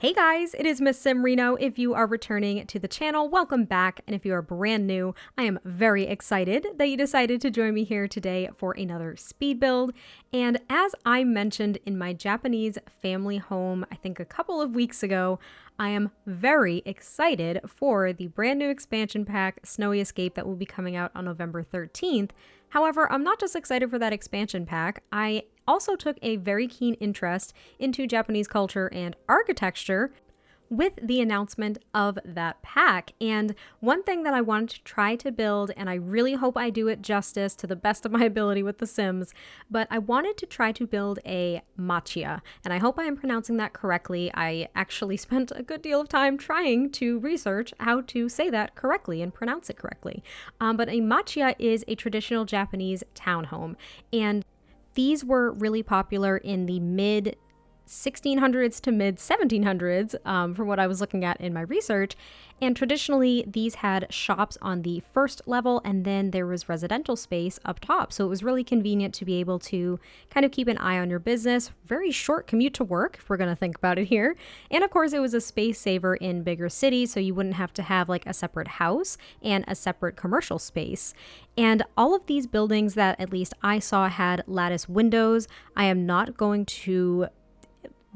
Hey guys, it is MissSimReno. If you are returning to the channel, welcome back. And if you are brand new, I am very excited that you decided to join me here today for another speed build. And as I mentioned in my Japanese family home, I think a couple of weeks ago, I am very excited for the brand new expansion pack, Snowy Escape, that will be coming out on November 13th. However, I'm not just excited for that expansion pack, I also took a very keen interest into Japanese culture and architecture with the announcement of that pack. And one thing that I wanted to try to build, and I really hope I do it justice to the best of my ability with The Sims, but I wanted to try to build a Machiya, and I hope I am pronouncing that correctly. I actually spent a good deal of time trying to research how to say that correctly and pronounce it correctly. But a Machiya is a traditional Japanese townhome, and these were really popular in the mid 1600s to mid 1700s from what I was looking at in my research. And traditionally, these had shops on the first level, and then there was residential space up top. So it was really convenient to be able to kind of keep an eye on your business. Very short commute to work, if we're going to think about it here. And of course, it was a space saver in bigger cities, so you wouldn't have to have like a separate house and a separate commercial space. And all of these buildings that at least I saw had lattice windows. I am not going to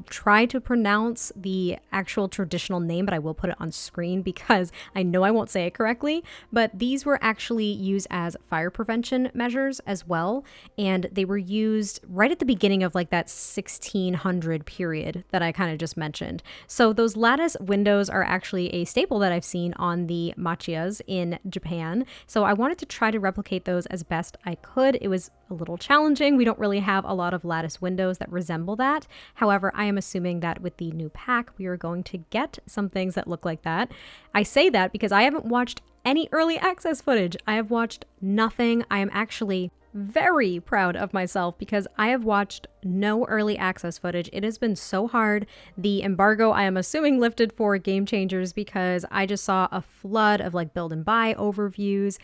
try to pronounce the actual traditional name, but I will put it on screen because I know I won't say it correctly. But these were actually used as fire prevention measures as well. And they were used right at the beginning of like that 1600 period that I kind of just mentioned. So those lattice windows are actually a staple that I've seen on the Machiyas in Japan. So I wanted to try to replicate those as best I could. It was a little challenging. We don't really have a lot of lattice windows that resemble that. However, I am assuming that with the new pack, we are going to get some things that look like that. I say that because I haven't watched any early access footage. I have watched nothing. I am actually very proud of myself because I have watched no early access footage. It has been so hard. The embargo, I am assuming, lifted for Game Changers because I just saw a flood of like build and buy overviews,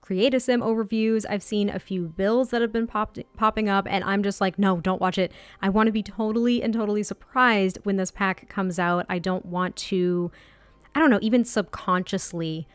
Create a Sim overviews. I've seen a few builds that have been popping up, and I'm just like, no, don't watch it. I want to be totally surprised when this pack comes out. I don't want to, I don't know, even subconsciously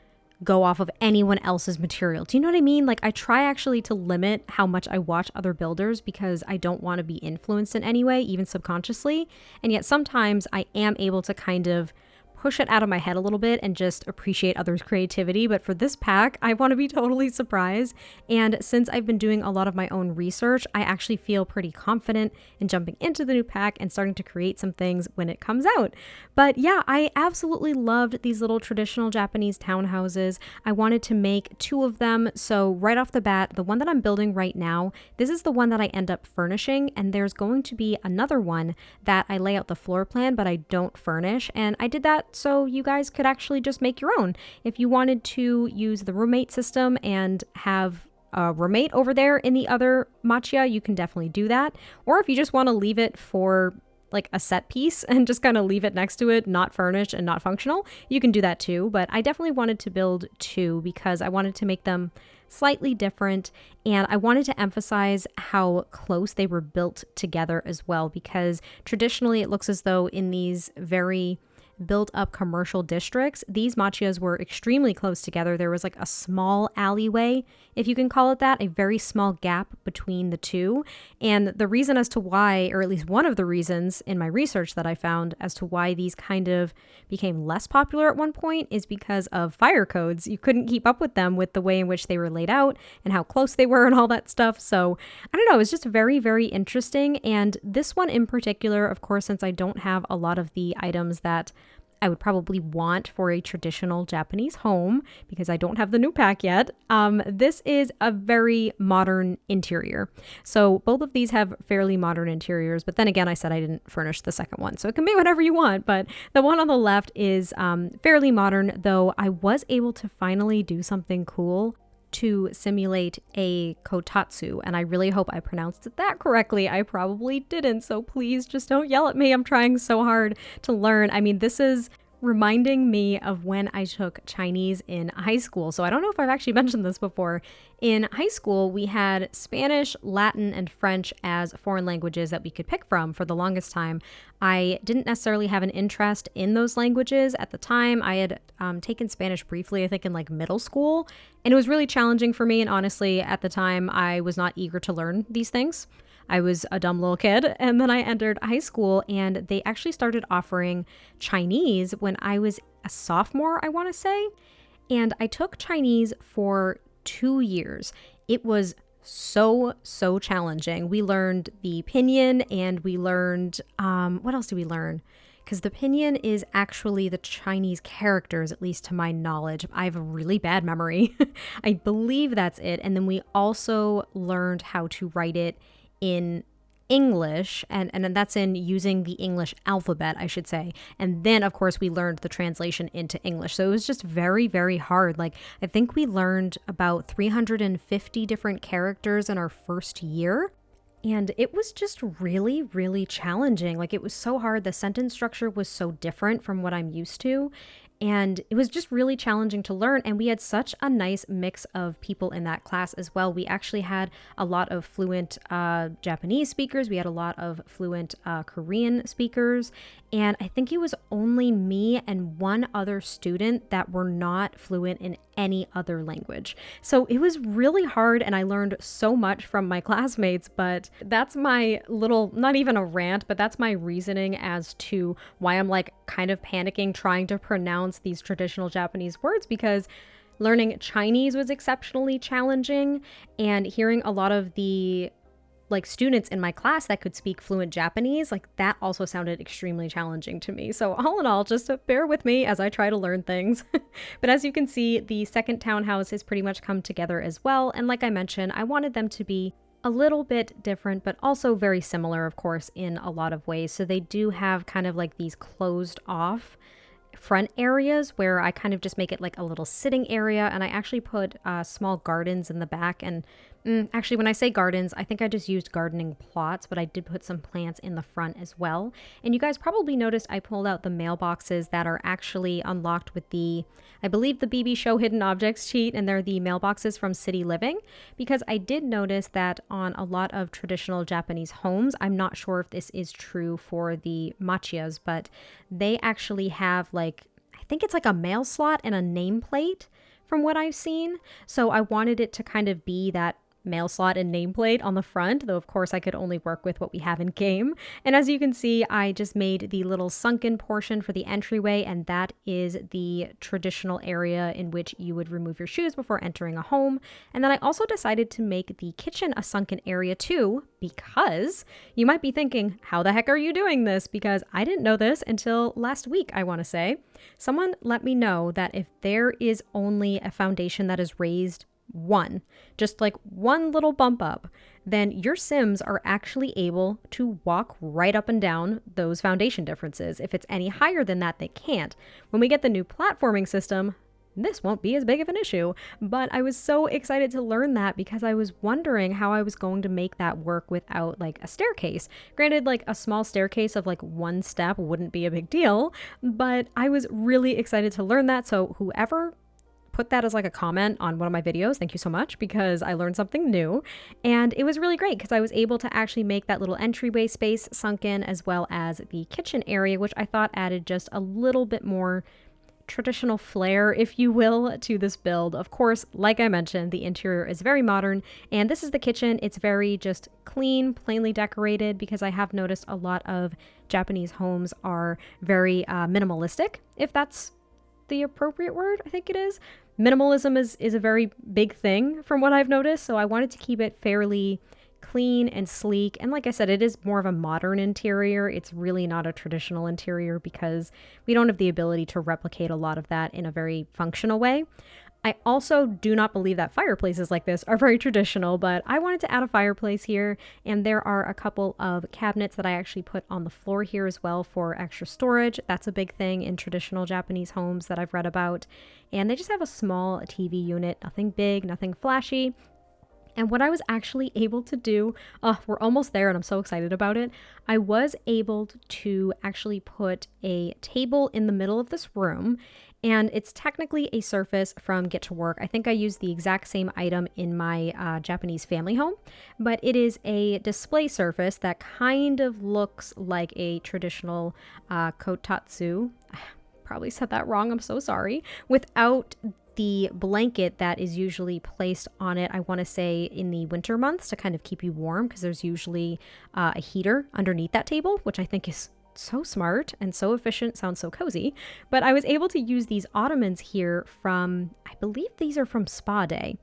go off of anyone else's material. Do you know what I mean? Like, I try actually to limit how much I watch other builders because I don't want to be influenced in any way, even subconsciously. And yet sometimes I am able to kind of push it out of my head a little bit and just appreciate others' creativity. But for this pack, I want to be totally surprised. And since I've been doing a lot of my own research, I actually feel pretty confident in jumping into the new pack and starting to create some things when it comes out. But yeah, I absolutely loved these little traditional Japanese townhouses. I wanted to make two of them. So right off the bat, the one that I'm building right now, this is the one that I end up furnishing. And there's going to be another one that I lay out the floor plan, but I don't furnish. And I did that so you guys could actually just make your own. If you wanted to use the roommate system and have a roommate over there in the other Machiya, you can definitely do that. Or if you just want to leave it for like a set piece and just kind of leave it next to it, not furnished and not functional, you can do that too. But I definitely wanted to build two because I wanted to make them slightly different, and I wanted to emphasize how close they were built together as well, because traditionally it looks as though in these very built up commercial districts, these Machiyas were extremely close together. There was like a small alleyway, if you can call it that, a very small gap between the two. And the reason as to why, or at least one of the reasons in my research that I found as to why these kind of became less popular at one point is because of fire codes. You couldn't keep up with them with the way in which they were laid out and how close they were and all that stuff. So I don't know, it's just very interesting. And this one in particular, of course, since I don't have a lot of the items that I would probably want for a traditional Japanese home because I don't have the new pack yet. This is a very modern interior. So both of these have fairly modern interiors, but then again, I said I didn't furnish the second one. So it can be whatever you want, but the one on the left is fairly modern, though I was able to finally do something cool to simulate a kotatsu, and I really hope I pronounced that correctly. I probably didn't, so please just don't yell at me. I'm trying so hard to learn. I mean, this is reminding me of when I took Chinese in high school. So I don't know if I've actually mentioned this before. In high school, we had Spanish, Latin, and French as foreign languages that we could pick from for the longest time. I didn't necessarily have an interest in those languages at the time. I had taken Spanish briefly, I think in like middle school, and it was really challenging for me. And honestly, at the time, I was not eager to learn these things. I was a dumb little kid. And then I entered high school and they actually started offering Chinese when I was a sophomore, I want to say. And I took Chinese for 2 years. It was so challenging. We learned the pinyin and we learned, what else did we learn? Because the pinyin is actually the Chinese characters, at least to my knowledge. I have a really bad memory. I believe that's it. And then we also learned how to write it in English, and that's in using the English alphabet, I should say. And then, of course, we learned the translation into English. So it was just very hard. Like, I think we learned about 350 different characters in our first year. And it was just really challenging. Like, it was so hard. The sentence structure was so different from what I'm used to. And it was just really challenging to learn. And we had such a nice mix of people in that class as well. We actually had a lot of fluent Japanese speakers. We had a lot of fluent Korean speakers. And I think it was only me and one other student that were not fluent in any other language. So it was really hard and I learned so much from my classmates, but that's my little, not even a rant, but that's my reasoning as to why I'm like kind of panicking trying to pronounce these traditional Japanese words, because learning Chinese was exceptionally challenging, and hearing a lot of the like students in my class that could speak fluent Japanese, like that also sounded extremely challenging to me. So all in all, just bear with me as I try to learn things. But as you can see, the second townhouse has pretty much come together as well. And like I mentioned, I wanted them to be a little bit different, but also very similar, of course, in a lot of ways. So they do have kind of like these closed off front areas where I kind of just make it like a little sitting area, and I actually put small gardens in the back. And actually, when I say gardens, I think I just used gardening plots, but I did put some plants in the front as well. And you guys probably noticed I pulled out the mailboxes that are actually unlocked with the, I believe, the BB Show Hidden Objects cheat, and they're the mailboxes from City Living, because I did notice that on a lot of traditional Japanese homes, I'm not sure if this is true for the Machiyas, but they actually have like, I think it's like a mail slot and a nameplate from what I've seen. So I wanted it to kind of be that mail slot and nameplate on the front, though of course I could only work with what we have in game. And as you can see, I just made the little sunken portion for the entryway, and that is the traditional area in which you would remove your shoes before entering a home. And then I also decided to make the kitchen a sunken area too, because you might be thinking, how the heck are you doing this? Because I didn't know this until last week, I want to say. Someone let me know that if there is only a foundation that is raised just like one little bump up, then your Sims are actually able to walk right up and down those foundation differences. If it's any higher than that, they can't. When we get the new platforming system, this won't be as big of an issue. But I was so excited to learn that because I was wondering how I was going to make that work without like a staircase. Granted, like a small staircase of like one step wouldn't be a big deal, but I was really excited to learn that. So whoever put that as like a comment on one of my videos, thank you so much, because I learned something new. And it was really great because I was able to actually make that little entryway space sunken, as well as the kitchen area, which I thought added just a little bit more traditional flair, if you will, to this build. Of course, like I mentioned, the interior is very modern, and this is the kitchen. It's very just clean, plainly decorated, because I have noticed a lot of Japanese homes are very minimalistic, if that's the appropriate word. I think it is. Minimalism is a very big thing from what I've noticed, so I wanted to keep it fairly clean and sleek. And like I said, it is more of a modern interior. It's really not a traditional interior because we don't have the ability to replicate a lot of that in a very functional way. I also do not believe that fireplaces like this are very traditional, but I wanted to add a fireplace here, and there are a couple of cabinets that I actually put on the floor here as well for extra storage. That's a big thing in traditional Japanese homes that I've read about. And they just have a small TV unit, nothing big, nothing flashy. And what I was actually able to do, oh, we're almost there and I'm so excited about it. I was able to actually put a table in the middle of this room, and it's technically a surface from Get to Work. I think I used the exact same item in my Japanese family home, but it is a display surface that kind of looks like a traditional kotatsu. Probably said that wrong, I'm so sorry, without the blanket that is usually placed on it, I want to say in the winter months to kind of keep you warm, because there's usually a heater underneath that table, which I think is so smart and so efficient, sounds so cozy. But I was able to use these ottomans here from, I believe these are from Spa Day,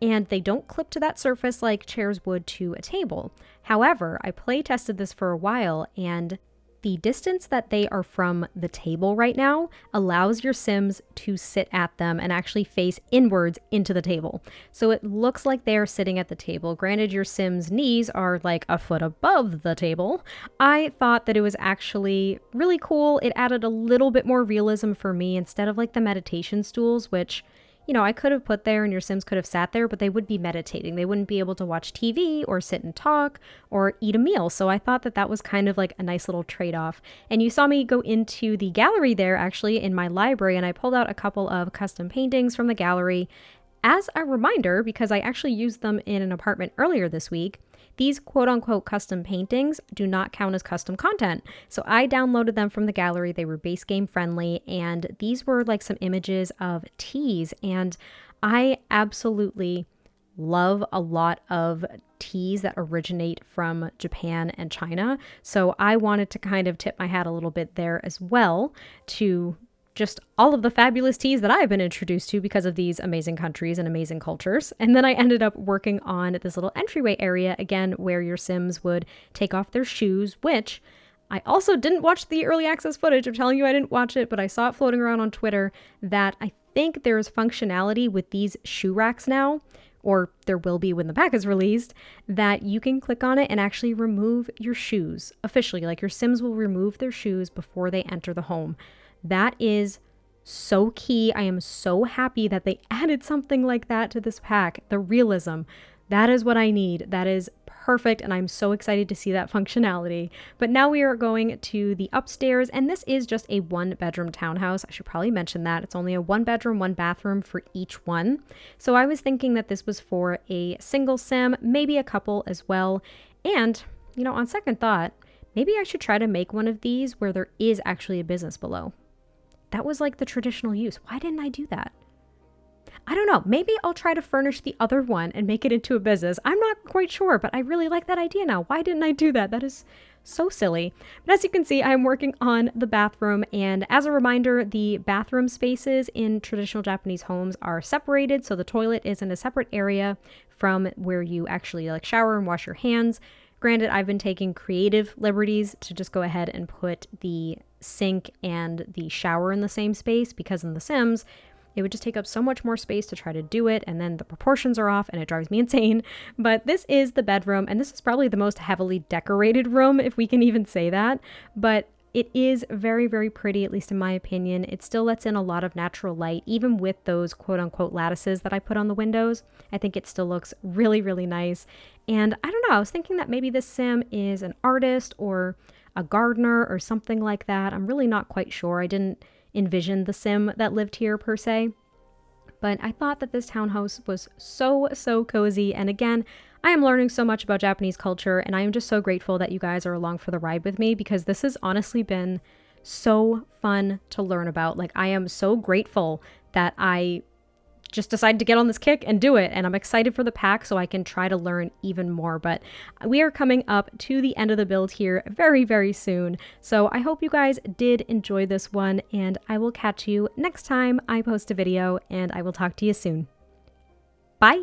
and they don't clip to that surface like chairs would to a table. However, I play tested this for a while, and the distance that they are from the table right now allows your Sims to sit at them and actually face inwards into the table. So it looks like they're sitting at the table. Granted, your Sims' knees are like a foot above the table. I thought that it was actually really cool. It added a little bit more realism for me instead of like the meditation stools, which, you know, I could have put there and your Sims could have sat there, but they would be meditating. They wouldn't be able to watch TV or sit and talk or eat a meal. So I thought that that was kind of like a nice little trade-off. And you saw me go into the gallery there actually in my library, and I pulled out a couple of custom paintings from the gallery as a reminder, because I actually used them in an apartment earlier this week. These quote-unquote custom paintings do not count as custom content. So I downloaded them from the gallery. They were base game friendly, and these were like some images of teas. And I absolutely love a lot of teas that originate from Japan and China. So I wanted to kind of tip my hat a little bit there as well to just all of the fabulous teas that I've been introduced to because of these amazing countries and amazing cultures. And then I ended up working on this little entryway area, again, where your Sims would take off their shoes, which I also didn't watch the early access footage. I'm telling you, I didn't watch it, but I saw it floating around on Twitter that I think there's functionality with these shoe racks now, or there will be when the pack is released, that you can click on it and actually remove your shoes officially. Like your Sims will remove their shoes before they enter the home. That is so key. I am so happy that they added something like that to this pack. The realism, that is what I need. That is perfect, and I'm so excited to see that functionality. But now we are going to the upstairs, and this is just a 1-bedroom townhouse. I should probably mention that. It's only a 1-bedroom, 1-bathroom for each one. So I was thinking that this was for a single Sim, maybe a couple as well. And, you know, on second thought, maybe I should try to make one of these where there is actually a business below. That was like the traditional use. Why didn't I do that? I don't know. Maybe I'll try to furnish the other one and make it into a business. I'm not quite sure, but I really like that idea now. Why didn't I do that? That is so silly. But as you can see, I'm working on the bathroom. And as a reminder, the bathroom spaces in traditional Japanese homes are separated. So the toilet is in a separate area from where you actually like shower and wash your hands. Granted, I've been taking creative liberties to just go ahead and put the sink and the shower in the same space, because in The Sims, it would just take up so much more space to try to do it, and then the proportions are off and it drives me insane. But this is the bedroom, and this is probably the most heavily decorated room, if we can even say that. But it is very, very pretty, at least in my opinion. It still lets in a lot of natural light, even with those quote-unquote lattices that I put on the windows. I think it still looks really, really nice. And I don't know, I was thinking that maybe this Sim is an artist or a gardener or something like that. I'm really not quite sure. I didn't envision the Sim that lived here per se. But I thought that this townhouse was so, so cozy. And again, I am learning so much about Japanese culture, and I am just so grateful that you guys are along for the ride with me, because this has honestly been so fun to learn about. Like, I am so grateful that I just decided to get on this kick and do it, and I'm excited for the pack so I can try to learn even more. But we are coming up to the end of the build here very, very soon, so I hope you guys did enjoy this one, and I will catch you next time I post a video, and I will talk to you soon. Bye!